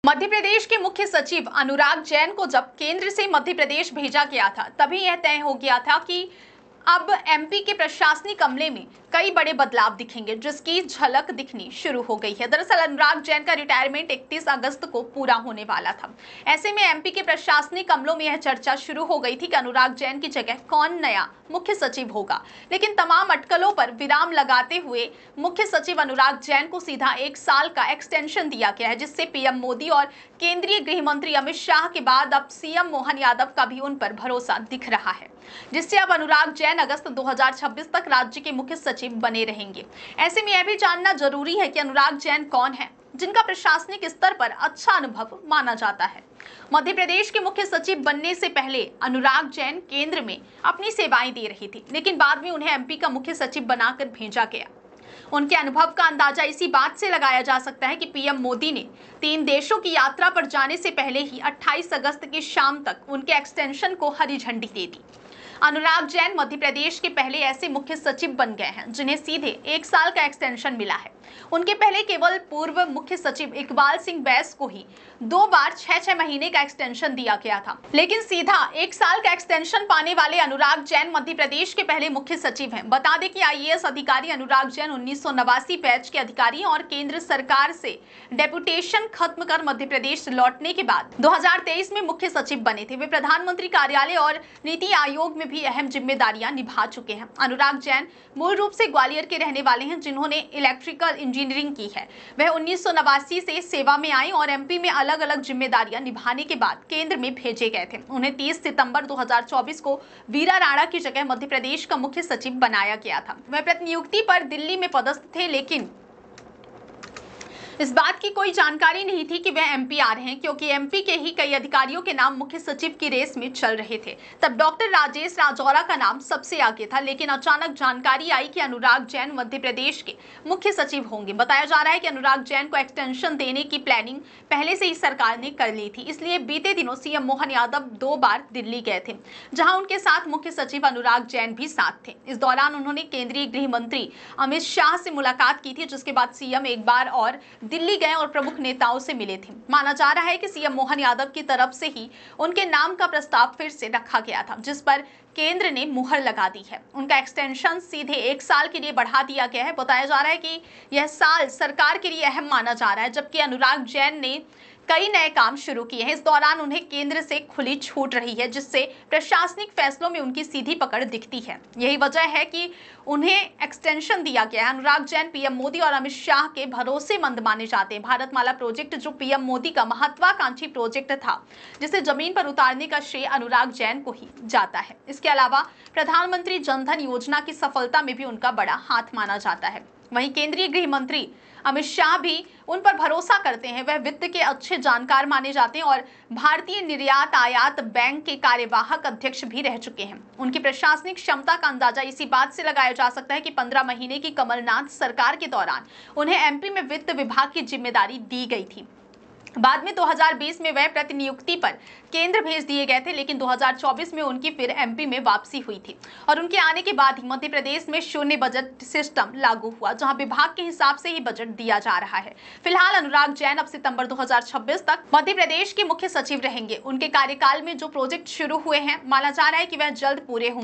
मध्य प्रदेश के मुख्य सचिव अनुराग जैन को जब केंद्र से मध्य प्रदेश भेजा गया था, तभी यह तय हो गया था कि अब एमपी के प्रशासनिक अमले में कई बड़े बदलाव दिखेंगे, जिसकी झलक दिखनी शुरू हो गई है। दरअसल अनुराग जैन का रिटायरमेंट 31 अगस्त को पूरा होने वाला था। ऐसे में एमपी के प्रशासनिक अमलों में यह चर्चा शुरू हो गई थी कि अनुराग जैन की जगह कौन नया मुख्य सचिव होगा। लेकिन तमाम अटकलों पर विराम लगाते हुए मुख्य सचिव अनुराग जैन को सीधा 1 साल का एक्सटेंशन दिया गया है, जिससे पीएम मोदी और केंद्रीय गृह मंत्री अमित शाह के बाद अब सीएम मोहन यादव का भी उन पर भरोसा दिख रहा है, जिससे अब अनुराग जैन अगस्त 2026 तक राज्य के मुख्य सचिव बने रहेंगे। ऐसे में यह भी जानना जरूरी है कि अनुराग जैन कौन है, जिनका प्रशासनिक स्तर पर अच्छा अनुभव माना जाता है। मध्य प्रदेश के मुख्य सचिव बनने से पहले अनुराग जैन केंद्र में अपनी सेवाएं दे रही थी, लेकिन बाद में उन्हें एमपी का मुख्य सचिव बनाकर भेजा गया। उनके अनुभव का अंदाजा इसी बात से लगाया जा सकता है कि पीएम मोदी ने 3 देशों की यात्रा पर जाने से पहले ही 28 अगस्त की शाम तक उनके एक्सटेंशन को हरी झंडी दे दी। अनुराग जैन मध्य प्रदेश के पहले ऐसे मुख्य सचिव बन गए हैं जिन्हें सीधे 1 साल का एक्सटेंशन मिला है। उनके पहले केवल पूर्व मुख्य सचिव इकबाल सिंह बैस को ही 2 बार 6-6 महीने का एक्सटेंशन दिया गया था, लेकिन सीधा 1 साल का एक्सटेंशन पाने वाले अनुराग जैन मध्य प्रदेश के पहले मुख्य सचिव हैं। बता दें कि आईएएस अधिकारी अनुराग जैन 1989 बैच के अधिकारी और केंद्र सरकार से डेपुटेशन खत्म कर मध्य प्रदेश लौटने के बाद 2023 में मुख्य सचिव बने थे। वे प्रधानमंत्री कार्यालय और नीति आयोग में भी अहम जिम्मेदारियां निभा चुके हैं। अनुराग जैन मूल रूप से ग्वालियर के रहने वाले हैं, जिन्होंने इलेक्ट्रिकल इंजीनियरिंग की है। वह 1989 से सेवा में आए और एमपी में अलग अलग जिम्मेदारियां निभाने के बाद केंद्र में भेजे गए थे। उन्हें 30 सितंबर 2024 को वीरा राणा की जगह मध्य प्रदेश का मुख्य सचिव बनाया गया था। वह प्रतिनियुक्ति पर दिल्ली में पदस्थ थे, लेकिन इस बात की कोई जानकारी नहीं थी कि वह एमपी आ रहे हैं, क्योंकि एमपी के ही कई अधिकारियों के नाम मुख्य सचिव की रेस में चल रहे थे। तब डॉक्टर राजेश राजौरा का नाम सबसे आगे था, लेकिन अचानक जानकारी आई कि अनुराग जैन मध्य प्रदेश के मुख्य सचिव होंगे। बताया जा रहा है कि अनुराग जैन को एक्सटेंशन देने की प्लानिंग पहले से ही सरकार ने कर ली थी, इसलिए बीते दिनों सीएम मोहन यादव 2 बार दिल्ली गए थे, जहां उनके साथ मुख्य सचिव अनुराग जैन भी साथ थे। इस दौरान उन्होंने केंद्रीय गृह मंत्री अमित शाह से मुलाकात की थी, जिसके बाद सीएम एक बार और दिल्ली गए और प्रमुख नेताओं से मिले थे। माना जा रहा है कि सीएम मोहन यादव की तरफ से ही उनके नाम का प्रस्ताव फिर से रखा गया था, जिस पर केंद्र ने मुहर लगा दी है। उनका एक्सटेंशन सीधे 1 साल के लिए बढ़ा दिया गया है। बताया जा रहा है कि यह साल सरकार के लिए अहम माना जा रहा है, जबकि अनुराग जैन ने कई नए काम शुरू किए हैं। इस दौरान उन्हें केंद्र से खुली छूट रही है, जिससे प्रशासनिक फैसलों में उनकी सीधी पकड़ दिखती है। यही वजह है कि उन्हें एक्सटेंशन दिया गया है। अनुराग जैन पीएम मोदी और अमित शाह के भरोसेमंद माने जाते हैं। भारतमाला प्रोजेक्ट, जो पीएम मोदी का महत्वाकांक्षी प्रोजेक्ट था, जिसे जमीन पर उतारने का श्रेय अनुराग जैन को ही जाता है। इसके अलावा प्रधानमंत्री जनधन योजना की सफलता में भी उनका बड़ा हाथ माना जाता है। वहीं केंद्रीय गृह मंत्री अमित शाह भी उन पर भरोसा करते हैं। वह वित्त के अच्छे जानकार माने जाते हैं और भारतीय निर्यात आयात बैंक के कार्यवाहक अध्यक्ष भी रह चुके हैं। उनकी प्रशासनिक क्षमता का अंदाजा इसी बात से लगाया जा सकता है कि 15 महीने की कमलनाथ सरकार के दौरान उन्हें एमपी में वित्त विभाग की जिम्मेदारी दी गई थी। बाद में 2020 में वह प्रतिनियुक्ति पर केंद्र भेज दिए गए थे, लेकिन 2024 में उनकी फिर एमपी में वापसी हुई थी और उनके आने के बाद ही मध्य प्रदेश में शून्य बजट सिस्टम लागू हुआ, जहां विभाग के हिसाब से ही बजट दिया जा रहा है। फिलहाल अनुराग जैन अब सितंबर 2026 तक मध्य प्रदेश के मुख्य सचिव रहेंगे। उनके कार्यकाल में जो प्रोजेक्ट शुरू हुए हैं, माना जा रहा है कि वह जल्द पूरे होंगे।